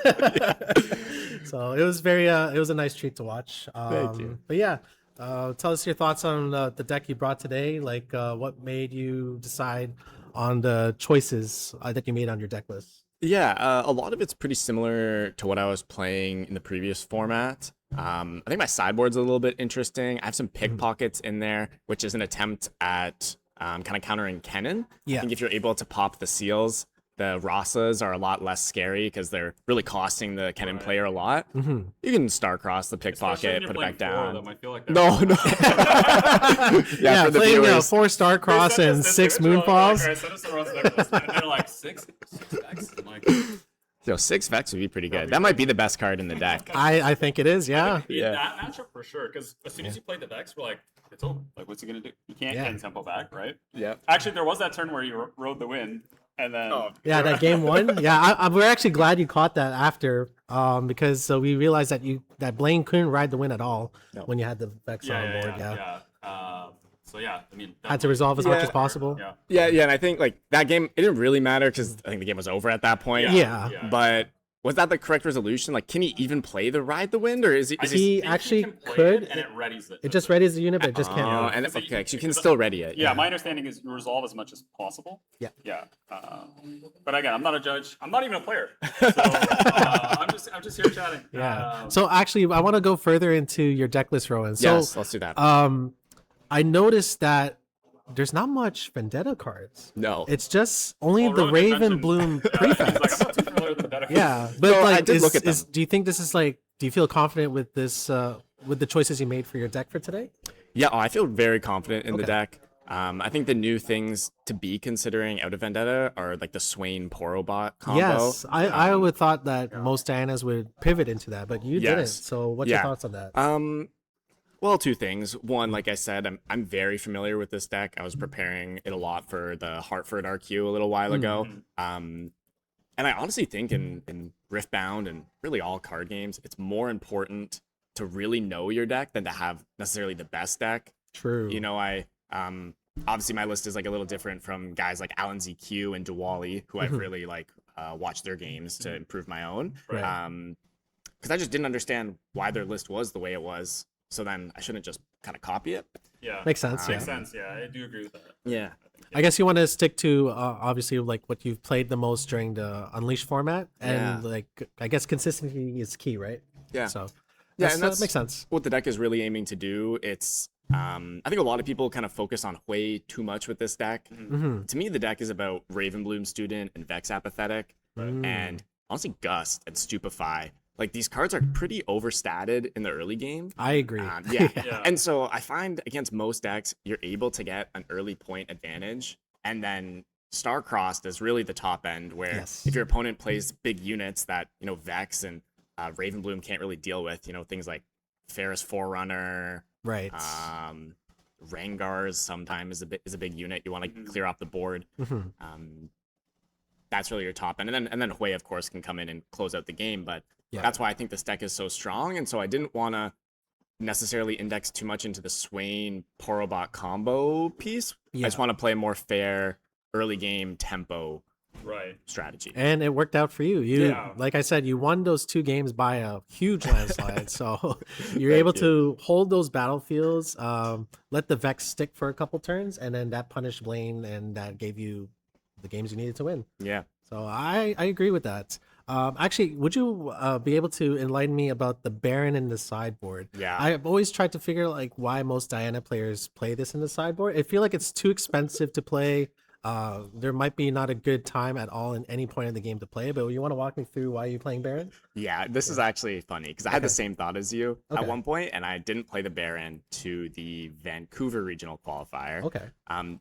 So it was it was a nice treat to watch. Thank you. But yeah. Tell us your thoughts on the deck you brought today. Like, what made you decide on the choices that you made on your deck list? Yeah, a lot of it's pretty similar to what I was playing in the previous format. I think my sideboard's a little bit interesting. I have some pickpockets in there, which is an attempt at kind of countering Kennen. Yeah. I think if you're able to pop the seals, the Rasas are a lot less scary because they're really costing the Kennen player a lot. You can Starcross the pickpocket, put it back down. I feel like No. Yeah, for the playing viewers. 4 Starcross and 6 Moonfalls. And they're like six decks. I'm like, Yo, 6 Vex would be pretty good. That might be the best card in the deck. I think it is, yeah. Yeah. that matchup for sure. Because as soon as you played the Vex, we're like, it's over. Like, what's he gonna do? You can't Yeah. gain tempo back, right? Yeah. Actually, there was that turn where you rode the wind, and then Yeah, that game 1. Yeah, we're actually glad you caught that after, because we realized that Blaine couldn't ride the win at all when you had the Vex on board. Yeah. So yeah, I mean, Had to resolve as much Yeah. as possible. Yeah. Yeah, and I think like that game, it didn't really matter because I think the game was over at that point. Yeah. But was that the correct resolution? Like, can he even play the Ride the Wind, or is he? He actually could. and it readies it. It just readies the unit, but it just can't. Oh, move. and So okay, so you can because- still ready it. Yeah, my understanding is you resolve as much as possible. Yeah. Yeah. But again, I'm not a judge. I'm not even a player. So I'm just here chatting. Yeah. So actually, I want to go further into your deck list, Rowan. So, Yes, let's do that. I noticed that there's not much Vendetta cards. No. It's just only Well, the Rowan did Raven mention- Bloom Yeah, he's like, I'm prefects. not too familiar with the better. Yeah, but No, I like, did look at them. do you think this is like? Do you feel confident with this? With the choices you made for your deck for today? Yeah, I feel very confident in the Okay. deck. I think the new things to be considering out of Vendetta are like the Swain Porobot combo. Yes, I would thought that most Dianas would pivot into that, but you didn't. Yes. So what's your Yeah. thoughts on that? Well, 2 things. One, like I said, I'm very familiar with this deck. I was preparing it a lot for the Hartford RQ a little while ago. And I honestly think in Riftbound and really all card games, it's more important to really know your deck than to have necessarily the best deck. True. You know, I obviously my list is like a little different from guys like Alan ZQ and Diwali, who I've really like watched their games to improve my own. Right. Because I just didn't understand why their list was the way it was. So then I shouldn't just kind of copy it. Yeah. Makes sense. Makes Yeah. sense. Yeah, I do agree with that. Yeah. I guess you want to stick to obviously like what you've played the most during the Unleashed format, and Yeah. like I guess consistency is key, right? Yeah. So Yeah, that's, and that that's makes sense. what the deck is really aiming to do. It's I think a lot of people kind of focus on way too much with this deck. Mm-hmm. To me, the deck is about Ravenbloom Student and Vex Apathetic, Mm. and honestly Gust and Stupefy. Like these cards are pretty overstated in the early game. I agree. Yeah. Yeah. And so I find against most decks, you're able to get an early point advantage, and then Star-Crossed is really the top end where Yes. if your opponent plays big units that, you know, Vex and Ravenbloom can't really deal with, you know, things like Ferris Forerunner, Right. Rangars sometimes is a big unit you want to clear off the board. Mhm. That's really your top end, and then Hui of course can come in and close out the game. But Yeah. that's why I think this deck is so strong, and so I didn't want to necessarily index too much into the Swain Porobot combo piece. Yeah. I just want to play a more fair early game tempo Right. strategy. And it worked out for you. You, Yeah. like I said, you won those 2 games by a huge landslide. So you're Thank able you. to hold those battlefields, let the Vex stick for a couple turns, and then that punished Blaine, and that gave you the games you needed to win. Yeah. So I agree with that. Actually, would you be able to enlighten me about the Baron in the sideboard? Yeah. I've always tried to figure like why most Diana players play this in the sideboard. I feel like it's too expensive to play. There might be not a good time at all in any point in the game to play, but you want to walk me through why you're playing Baron? Yeah, this is actually funny because I had the Okay. same thought as you Okay. at one point, and I didn't play the Baron to the Vancouver regional qualifier. Okay.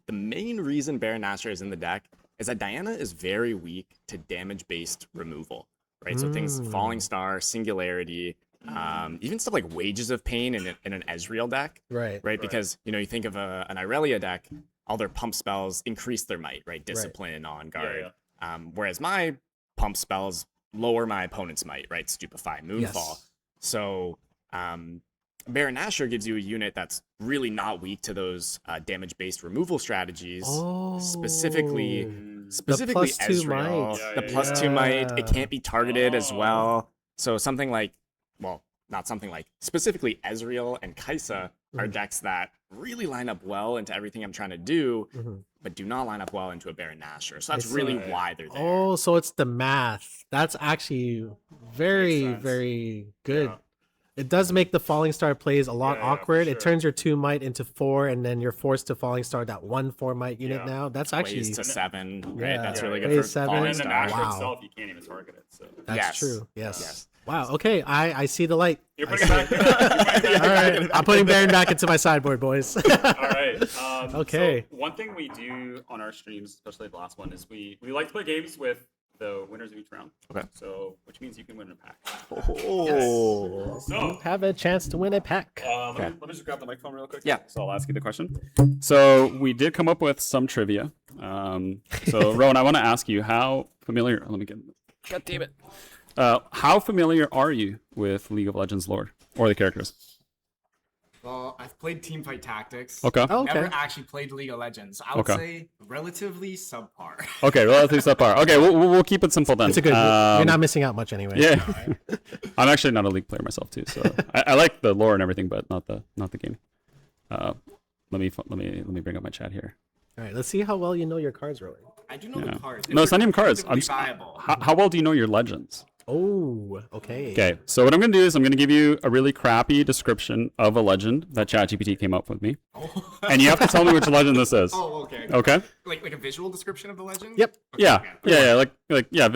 The main reason Baron Nashor is in the deck is that Diana is very weak to damage-based removal, right? So things Falling Star, Singularity, even stuff like Wages of Pain in an Ezreal deck, Right. right? Because, you know, you think of an Irelia deck, all their pump spells increase their might, right? Discipline, On Guard. Whereas my pump spells lower my opponent's might, right? Stupefy, Moonfall. Yes. So Baron Nashor gives you a unit that's really not weak to those damage-based removal strategies. Specifically plus 2 Ezreal, might. the plus 2 might. It can't be targeted as well. So something like, well, not something like, specifically Ezreal and Kaisa are decks that really line up well into everything I'm trying to do, but do not line up well into a Baron Nashor. So that's really why they're there. Oh, so it's the math. That's actually very, Makes sense. very good. Yeah. It does make the Falling Star plays a lot Yeah, for awkward. It sure. turns your 2 might into 4, and then you're forced to Falling Star that 1 4 might unit Yeah. now. That's actually Ways to 7, right? Yeah. That's really Ways good for 7. Falling And then the Star. Nashor Wow. itself, you can't even target it. So that's Yes. true. Yes. Yes. Wow. Okay. I see the light. you're I putting see it it. back. All right. I'm putting Baron back into my sideboard, boys. All right. Okay. So one thing we do on our streams, especially the last one, is we like to play games with the winners of each round. Okay. So which means you can win a pack. Oh. So Have a chance to win a pack. let me just grab the microphone real quick. Yeah. So I'll ask you the question. So we did come up with some trivia. So Rowan, I want to ask you how familiar. Let me get. God damn it. How familiar are you with League of Legends lore or the characters? Well, I've played Teamfight Tactics. Okay. Oh, okay. Never actually played League of Legends. I would Okay. say relatively subpar. Okay. Relatively subpar. Okay. We'll keep it simple then. It's a good. You're not missing out much anyway. Yeah. I'm actually not a League player myself too, so I like the lore and everything, but not the game. Let me bring up my chat here. All right. Let's see how well you know your cards, Rowan. I do know Yeah. the cards. No, it's not even cards. Relatively viable. How well do you know your legends? Oh. Okay. Okay, so what I'm gonna do is I'm gonna give you a really crappy description of a legend that ChatGPT came up with me, and you have to tell me which legend this is. Oh, okay. Okay. Like a visual description of the legend? Yep. Okay, Yeah. okay. Yeah. Like yeah.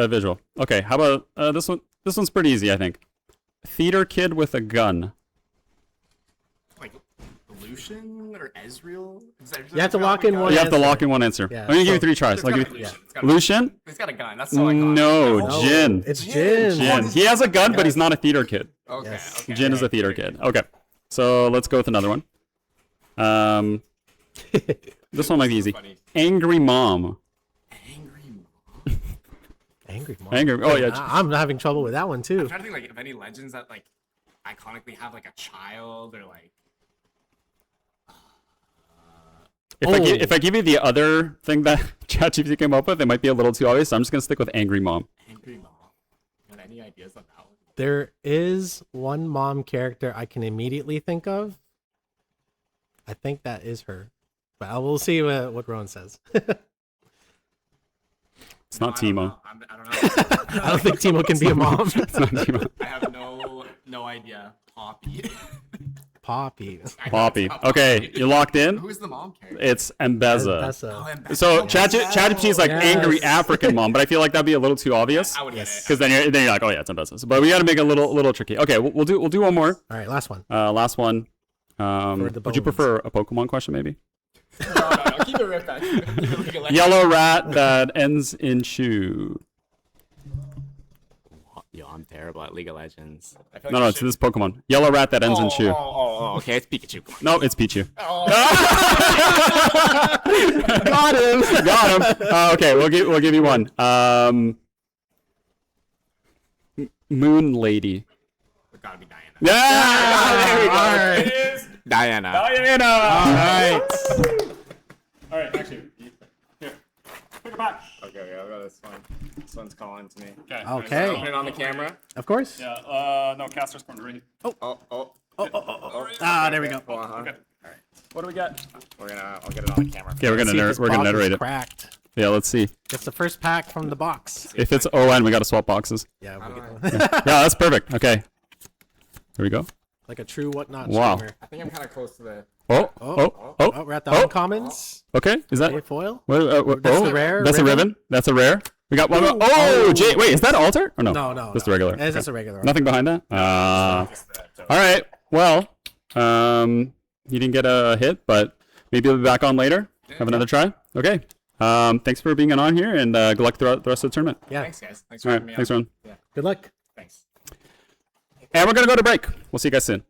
Visual. Okay. How about this one? This one's pretty easy, I think. Theater kid with a gun. Like Lucian or Ezreal? You have to lock in one You have to answer. lock in one answer. Yeah, I'm gonna give you so- 3 tries. It's I'll gotta give be you Lucian. It's gotta be Lucian. He's got a gun. That's all I got. No, No, Jin. It's Jin. Jin. He has a gun, but he's not a theater kid. Okay. Yes. Okay. Jin is a theater kid. Okay, so let's go with another one. This one might be easy. Funny. Angry mom. Angry. Angry mom. Angry. Oh yeah. I'm having trouble with that one I'm too. trying to think like of any legends that like iconically have like a child or like. If I give you the other thing that ChatGPT came up with, it might be a little too obvious. So I'm just gonna stick with angry mom. Angry mom. Got any ideas on that one? There is one mom character I can immediately think of. I think that is her, but I will see what Rowan says. It's not I don't Timo. know. I don't know. I don't think Timo can be a mom. It's not Timo. I have no idea. Poppy. Poppy. Poppy. Okay, you're locked in. Who's the mom character? It's Mbeza. That's Oh, a, Mbeza. So Oh, ChatGPT is like Yes. angry African mom, but I feel like that'd be a little too obvious. I would get Yes. it. Because then you're like, oh yeah, it's Mbeza. But we got to make it a little tricky. Okay, we'll do one more. all right, last one. Last one. the Would you bones. prefer a Pokemon question maybe? No, keep it Riftbound. Keep it like- Yellow rat that ends in shoe. Yo, I'm terrible at League of Legends. I feel like No, you it's should- this Pokemon. Yellow rat that ends in shoe. Okay, it's Pikachu. Come on. No, it's Pichu. Got him. Got him. Okay, we'll give you one. Moon Lady. It's gotta be Diana. Yeah. There we go. All right. It is Diana. Diana. All right. All right. Actually, here. Pick it back. Okay, I'll go this one. This one's calling to me. Okay. Open it on the camera. Of course. Yeah. No, caster's corner. Ready. Oh. Ah, there we go. Okay. What do we got? I'll get it on the camera. Okay, we're See if gonna this we're gonna box is narrate it. Cracked. Yeah, let's see. It's the first pack from the box. If it's ON, we gotta swap boxes. Yeah, How we do get Yeah, that's perfect. Okay. Here we go. like a true whatnot Wow. streamer. I think I'm kind of close to the. Oh, we're at the uncommons. Okay, is that? A foil? That's the rare That's a ribbon? ribbon. That's a rare. We got one. Ooh. Oh, Jay. Wait, is that altar? Or no? No. Just the regular. It's just Okay. a regular. Nothing behind that. All right. Well, he didn't get a hit, but maybe he'll be back on later. Have another try. Okay. Thanks for being on here, and good luck throughout the rest of the tournament. Yeah. Thanks, guys. Thanks for All having right. me Thanks, on. Ron. Yeah. Good luck. Thanks. And we're gonna go to break. We'll see you guys soon.